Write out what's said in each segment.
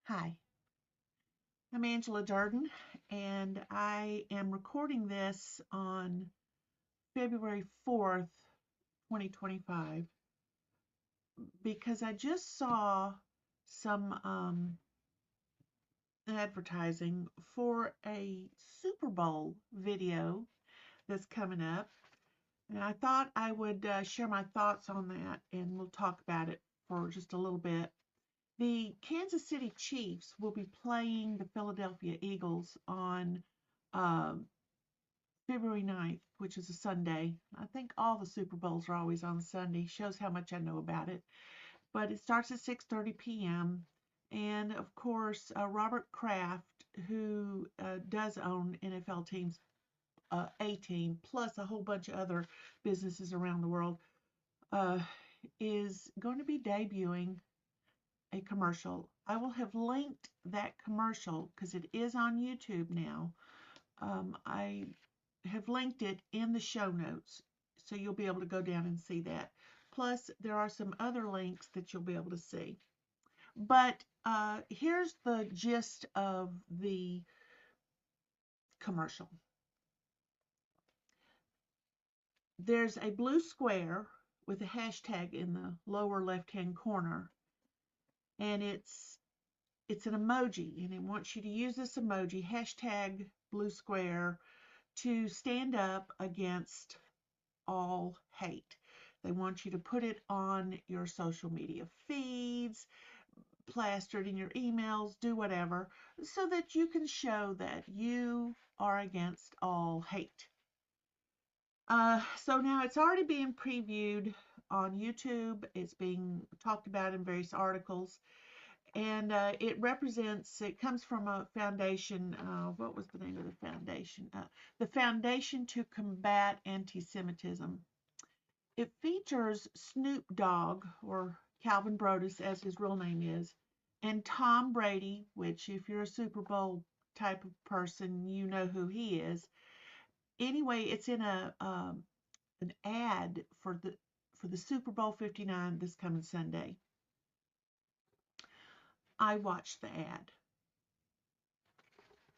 Hi, I'm Angela Durden, and I am recording this on February 4th, 2025, because I just saw some advertising for a Super Bowl video that's coming up, and I thought I would share my thoughts on that, and we'll talk about it for just a little bit. The Kansas City Chiefs will be playing the Philadelphia Eagles on um, February 9th, which is a Sunday. I think all the Super Bowls are always on Sunday. Shows how much I know about it. But it starts at 6:30 p.m. And of course, Robert Kraft, who does own NFL teams, A Team, plus a whole bunch of other businesses around the world, uh, is going to be debuting a commercial. I will have linked that commercial because it is on YouTube now. I have linked it in the show notes, so you'll be able to go down and see that. Plus, there are some other links that you'll be able to see. But here's the gist of the commercial. There's a blue square with a hashtag in the lower left-hand corner, and it's an emoji, and it wants you to use this emoji, hashtag blue square, to stand up against all hate. They want you to put it on your social media feeds, plaster it in your emails, do whatever, so that you can show that you are against all hate. So now it's already being previewed on YouTube. It's being talked about in various articles. And it comes from a foundation. What was the name of the foundation? The Foundation to Combat Antisemitism. It features Snoop Dogg, or Calvin Brodus as his real name is, and Tom Brady, which if you're a Super Bowl type of person, you know who he is. Anyway, it's in an ad for the Super Bowl 59 this coming Sunday. I watched the ad.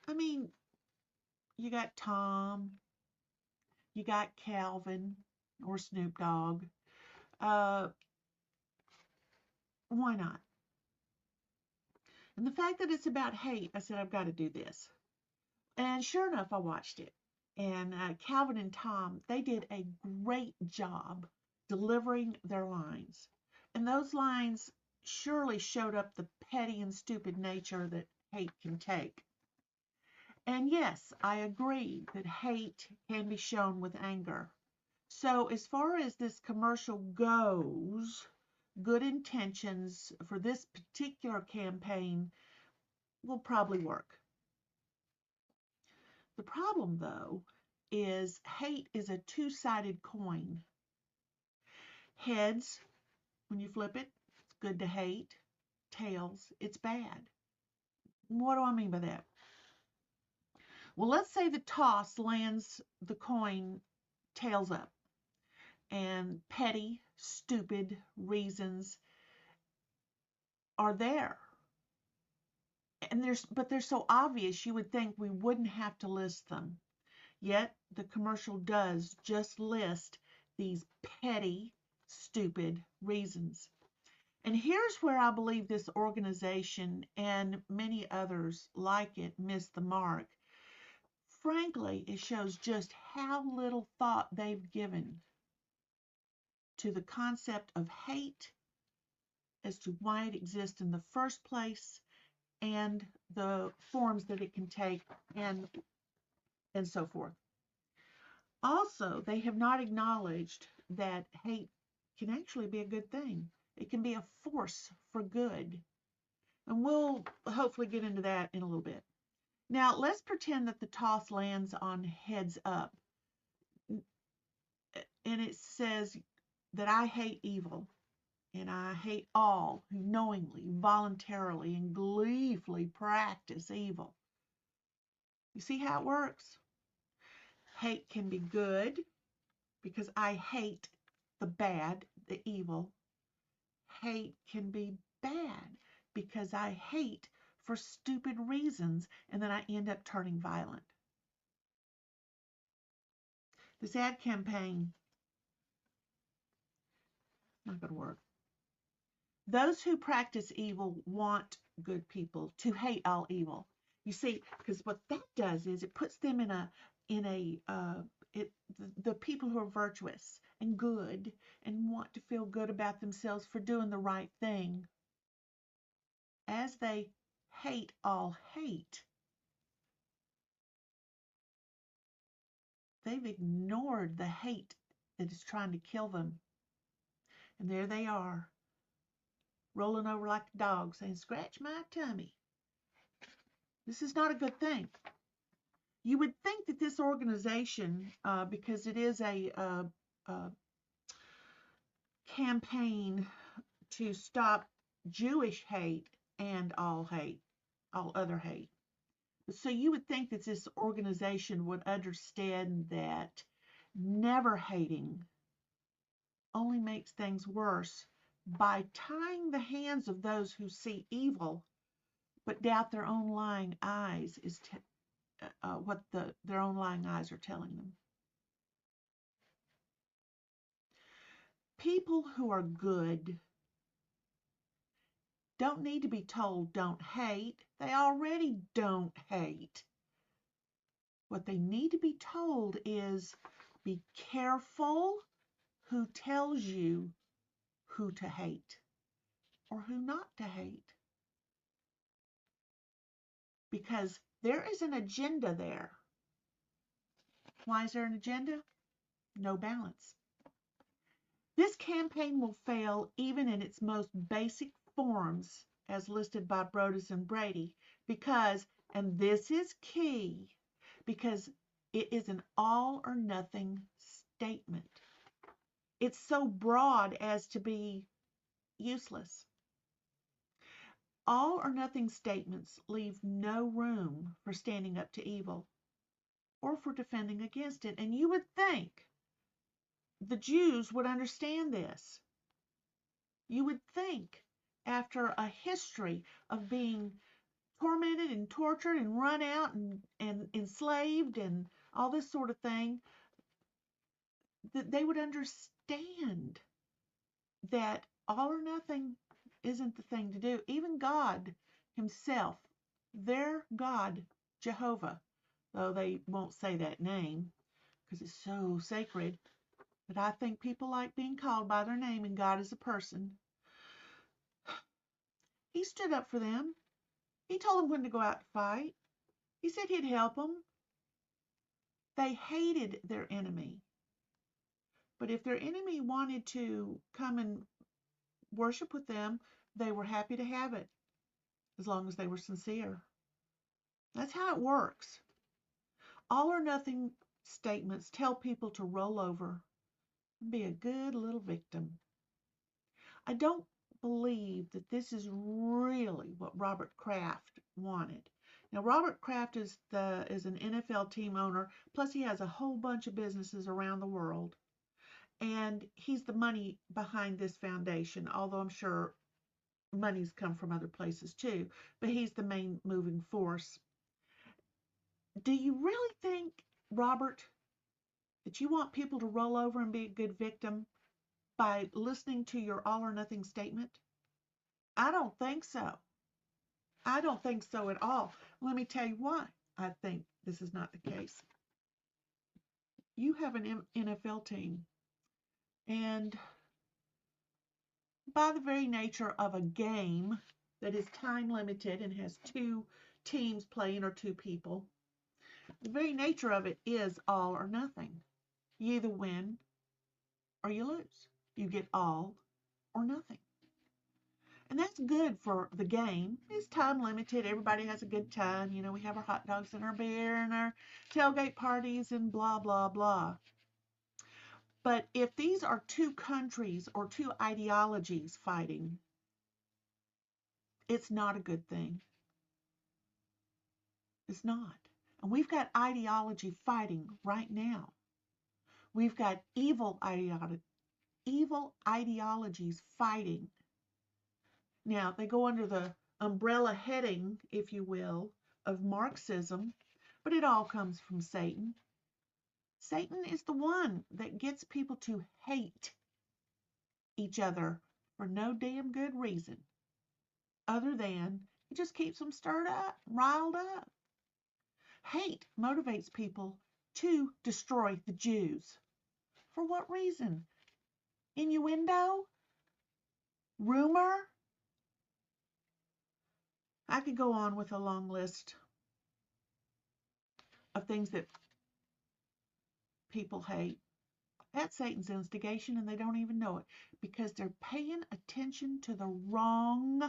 I mean, you got Tom, you got Calvin or Snoop Dogg. Uh, why not? And the fact that it's about hate, I said, I've got to do this. And sure enough, I watched it. And Calvin and Tom, they did a great job delivering their lines. And those lines surely showed up the petty and stupid nature that hate can take. And yes, I agree that hate can be shown with anger. So, as far as this commercial goes, good intentions for this particular campaign will probably work. The problem, though, is hate is a two-sided coin. Heads, when you flip it, it's good to hate. Tails, it's bad. What do I mean by that? Well, let's say the toss lands the coin tails up, and petty, stupid reasons are there. And they're so obvious you would think we wouldn't have to list them. Yet the commercial does just list these petty, stupid reasons. And here's where I believe this organization and many others like it miss the mark. Frankly, it shows just how little thought they've given to the concept of hate as to why it exists in the first place and the forms that it can take and so forth. Also, they have not acknowledged that hate can actually be a good thing. It can be a force for good. And we'll hopefully get into that in a little bit. Now, let's pretend that the toss lands on heads up. And it says that I hate evil. And I hate all who knowingly, voluntarily, and gleefully practice evil. You see how it works? Hate can be good because I hate the bad, the evil. Hate can be bad because I hate for stupid reasons, and then I end up turning violent. This ad campaign, not going to work. Those who practice evil want good people to hate all evil. You see, because what that does is it puts them the people who are virtuous and good and want to feel good about themselves for doing the right thing, as they hate all hate, they've ignored the hate that is trying to kill them. And there they are, rolling over like a dog, saying, "Scratch my tummy." This is not a good thing. You would think that this organization, because it is a campaign to stop Jewish hate and all other hate. So you would think that this organization would understand that never hating only makes things worse by tying the hands of those who see evil but doubt their own lying eyes is what their own lying eyes are telling them. People who are good don't need to be told don't hate. They already don't hate. What they need to be told is be careful who tells you who to hate or who not to hate. Because there is an agenda there. Why is there an agenda? No balance. This campaign will fail even in its most basic forms as listed by Brodus and Brady because, and this is key, because it is an all or nothing statement. It's so broad as to be useless. All or nothing statements leave no room for standing up to evil or for defending against it. And you would think the Jews would understand this. You would think after a history of being tormented and tortured and run out and enslaved and all this sort of thing, that they would understand that all or nothing isn't the thing to do. Even God himself, their God, Jehovah, though they won't say that name because it's so sacred, but I think people like being called by their name, and God is a person. He stood up for them. He told them when to go out to fight. He said he'd help them. They hated their enemy. But if their enemy wanted to come and worship with them, they were happy to have it, as long as they were sincere. That's how it works. All or nothing statements tell people to roll over and be a good little victim. I don't believe that this is really what Robert Kraft wanted. Now, Robert Kraft is an NFL team owner, plus he has a whole bunch of businesses around the world. And he's the money behind this foundation, although I'm sure money's come from other places too, but he's the main moving force. Do you really think, Robert, that you want people to roll over and be a good victim by listening to your all or nothing statement? I don't think so. I don't think so at all. Let me tell you why I think this is not the case. You have an NFL team, and by the very nature of a game that is time limited and has two teams playing or two people, the very nature of it is all or nothing. You either win or you lose. You get all or nothing. And that's good for the game. It's time limited. Everybody has a good time. You know, we have our hot dogs and our beer and our tailgate parties and blah, blah, blah. But if these are two countries or two ideologies fighting, it's not a good thing. It's not. And we've got ideology fighting right now. We've got evil ideologies fighting. Now, they go under the umbrella heading, if you will, of Marxism, but it all comes from Satan. Satan is the one that gets people to hate each other for no damn good reason other than it just keeps them stirred up, riled up. Hate motivates people to destroy the Jews. For what reason? Innuendo? Rumor? I could go on with a long list of things that people hate. That's Satan's instigation, and they don't even know it because they're paying attention to the wrong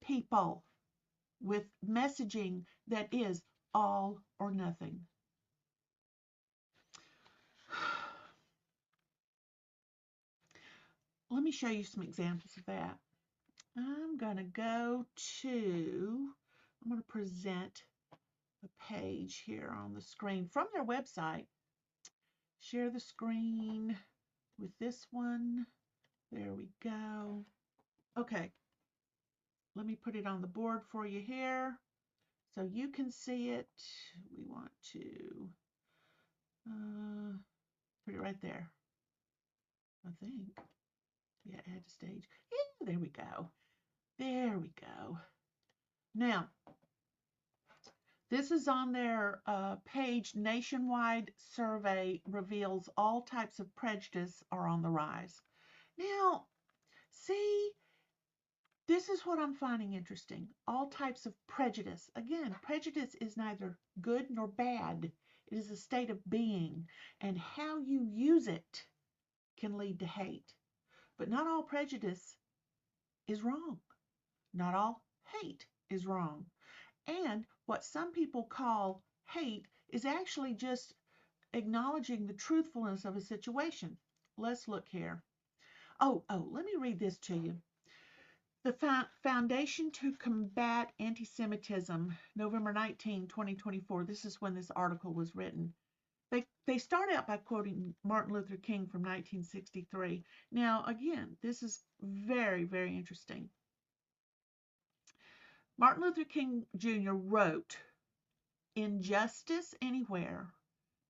people with messaging that is all or nothing. Let me show you some examples of that. I'm going to present a page here on the screen from their website. Share the screen with this one. There we go. Okay, let me put it on the board for you here so you can see it. We want to put it right there, I think. Yeah, add to stage. Yeah, there we go. There we go. Now, this is on their page. Nationwide survey reveals all types of prejudice are on the rise. Now, see, this is what I'm finding interesting. All types of prejudice. Again, prejudice is neither good nor bad. It is a state of being, and how you use it can lead to hate. But not all prejudice is wrong. Not all hate is wrong. And what some people call hate is actually just acknowledging the truthfulness of a situation. Let's look here. Oh, let me read this to you. The Foundation to Combat Antisemitism, November 19, 2024. This is when this article was written. They start out by quoting Martin Luther King from 1963. Now, again, this is very, very interesting. Martin Luther King Jr. wrote, "Injustice anywhere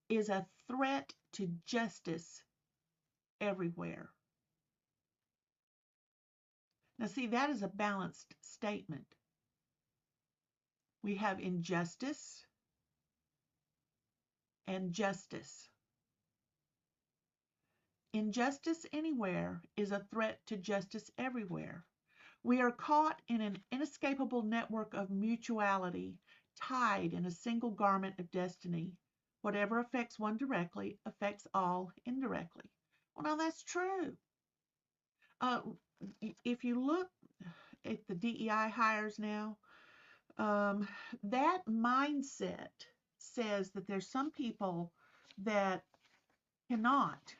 is a threat to justice everywhere." Now, see, that is a balanced statement. We have injustice and justice. Injustice anywhere is a threat to justice everywhere. We are caught in an inescapable network of mutuality, tied in a single garment of destiny. Whatever affects one directly affects all indirectly. Well, now that's true. If you look at the DEI hires now, that mindset says that there's some people that cannot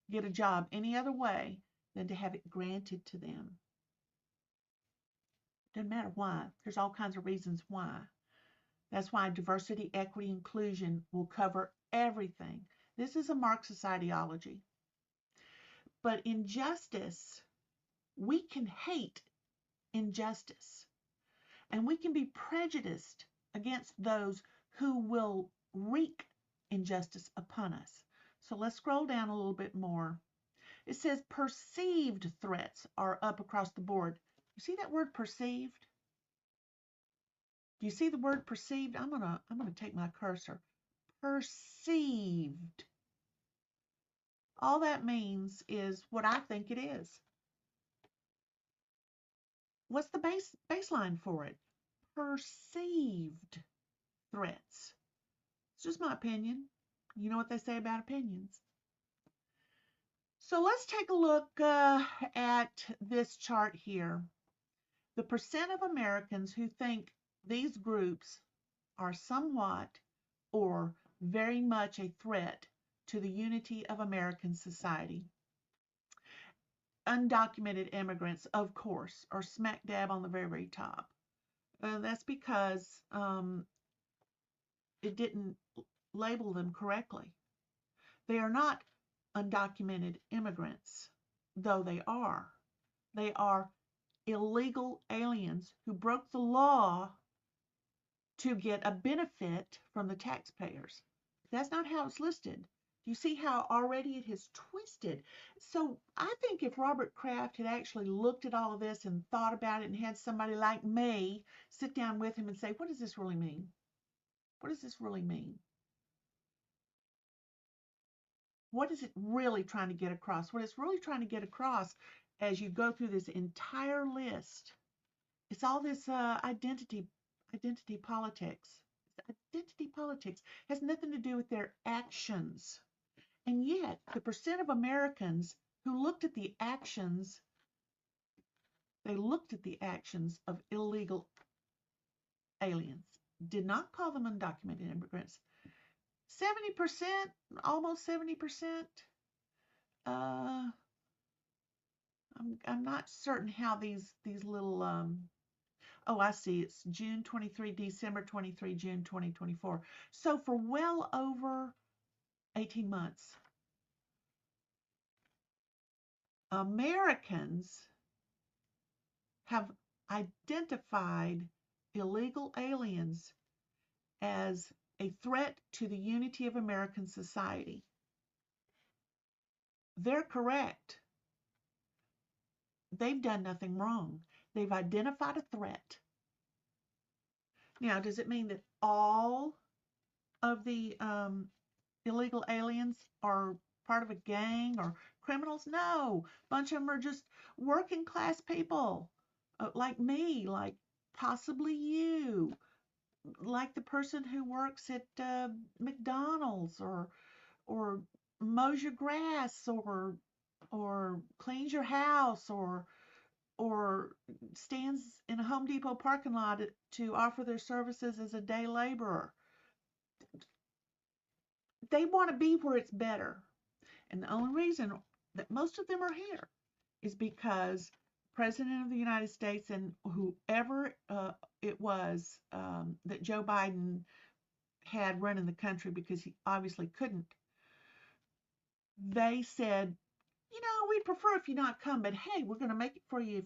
get a job any other way than to have it granted to them. Doesn't matter why. There's all kinds of reasons why. That's why diversity, equity, inclusion will cover everything. This is a Marxist ideology. But injustice, we can hate injustice. And we can be prejudiced against those who will wreak injustice upon us. So let's scroll down a little bit more. It says perceived threats are up across the board. You see that word perceived? Do you see the word perceived? I'm gonna take my cursor. Perceived. All that means is what I think it is. What's the baseline for it? Perceived threats. It's just my opinion. You know what they say about opinions. So let's take a look at this chart here. The percent of Americans who think these groups are somewhat or very much a threat to the unity of American society. Undocumented immigrants, of course, are smack dab on the very, very top. That's because it didn't label them correctly. They are not undocumented immigrants, though they are. They are illegal aliens who broke the law to get a benefit from the taxpayers. That's not how it's listed. You see how already it has twisted. So I think if Robert Kraft had actually looked at all of this and thought about it and had somebody like me sit down with him and say, what does this really mean? What does this really mean? What is it really trying to get across? What it's really trying to get across as you go through this entire list, it's all this identity politics. Identity politics has nothing to do with their actions. And yet, the percent of Americans who looked at the actions, they looked at the actions of illegal aliens, did not call them undocumented immigrants. 70%, almost 70%. I'm not certain how these little oh, I see, it's June 23, December 23, June 2024. So for well over 18 months, Americans have identified illegal aliens as a threat to the unity of American society. They're correct. They've done nothing wrong. They've identified a threat. Now, does it mean that all of the illegal aliens are part of a gang or criminals? No. A bunch of them are just working class people like me, like possibly you, like the person who works at McDonald's or mows your grass or cleans your house or stands in a Home Depot parking lot to offer their services as a day laborer. They want to be where it's better. And the only reason that most of them are here is because the President of the United States and whoever it was that Joe Biden had running the country, because he obviously couldn't, they said, we'd prefer if you not come, but hey, we're going to make it for you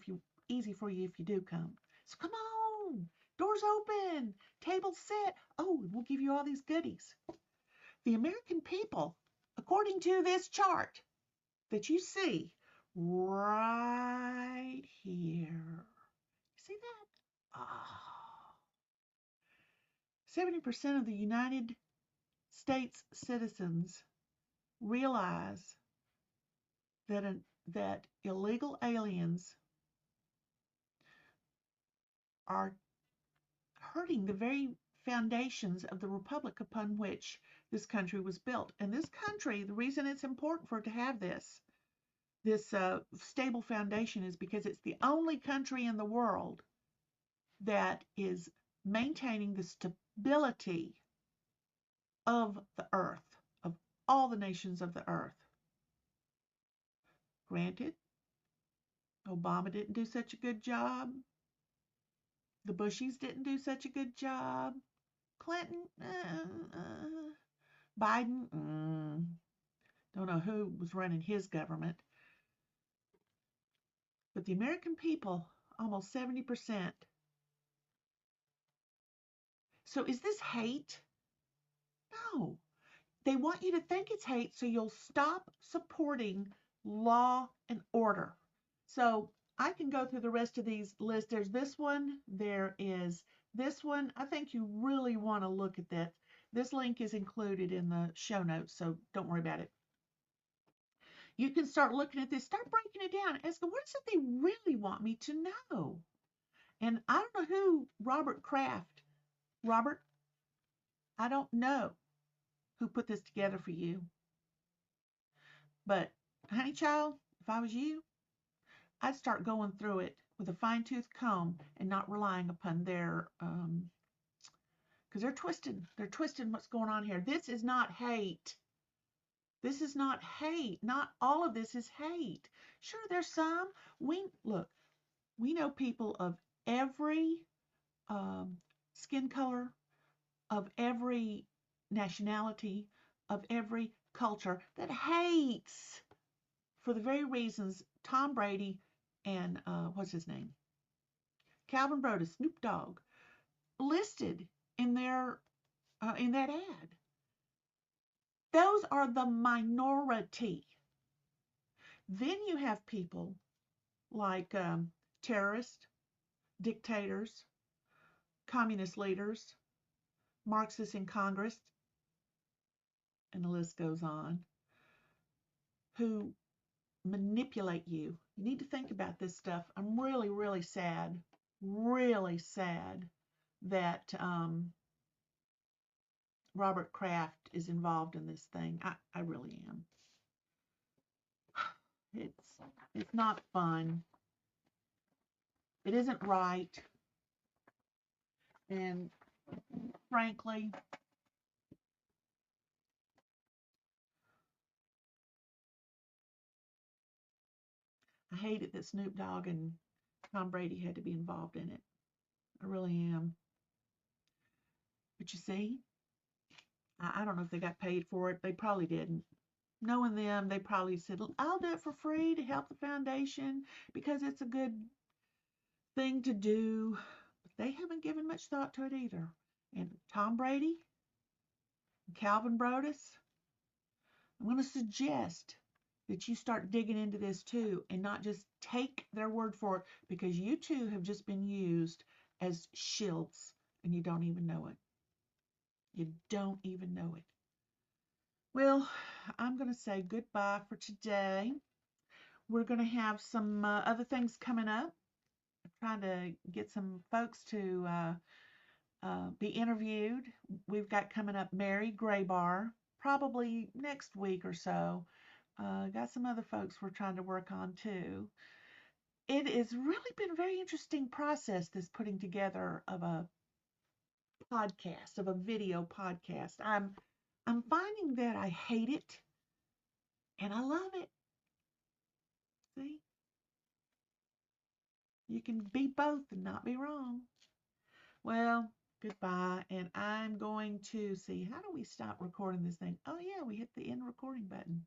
easy for you if you do come. So come on, doors open, tables set. Oh, we'll give you all these goodies. The American people, according to this chart that you see right here, you see that? Oh. 70% of the United States citizens realize that illegal aliens are hurting the very foundations of the republic upon which this country was built. And this country, the reason it's important for it to have this stable foundation is because it's the only country in the world that is maintaining the stability of the earth, of all the nations of the earth. Granted, Obama didn't do such a good job. The Bushies didn't do such a good job. Clinton, Biden, don't know who was running his government. But the American people, almost 70%. So is this hate? No. They want you to think it's hate so you'll stop supporting law and order. So I can go through the rest of these lists. There's this one. There is this one. I think you really want to look at that. This link is included in the show notes, so don't worry about it. You can start looking at this, start breaking it down, asking, what is it they really want me to know? And I don't know who Robert, I don't know who put this together for you. But, honey child, if I was you, I'd start going through it with a fine-tooth comb and not relying upon their, because they're twisting what's going on here. This is not hate. This is not hate. Not all of this is hate. Sure, there's some. We know people of every skin color, of every nationality, of every culture that hates for the very reasons Tom Brady and what's his name? Calvin Broadus, Snoop Dogg, listed in their in that ad. Those are the minority. Then you have people like terrorists, dictators, communist leaders, Marxists in Congress, and the list goes on, who manipulate you. You need to think about this stuff. I'm really, really sad that Robert Kraft is involved in this thing. I really am. It's not fun. It isn't right. And frankly, I hate it that Snoop Dogg and Tom Brady had to be involved in it. I really am. But you see, I don't know if they got paid for it. They probably didn't. Knowing them, they probably said, I'll do it for free to help the foundation because it's a good thing to do. But they haven't given much thought to it either. And Tom Brady, Calvin Broadus, I'm going to suggest that you start digging into this too and not just take their word for it, because you too have just been used as shills and you don't even know it. You don't even know it. Well, I'm going to say goodbye for today. We're going to have some other things coming up. I'm trying to get some folks to be interviewed. We've got coming up Mary Graybar, probably next week or so. Got some other folks we're trying to work on too. It has really been a very interesting process, this putting together of a podcast, of a video podcast. I'm finding that I hate it and I love it. See? You can be both and not be wrong. Well, goodbye. And I'm going to see, how do we stop recording this thing? Oh yeah, we hit the end recording button.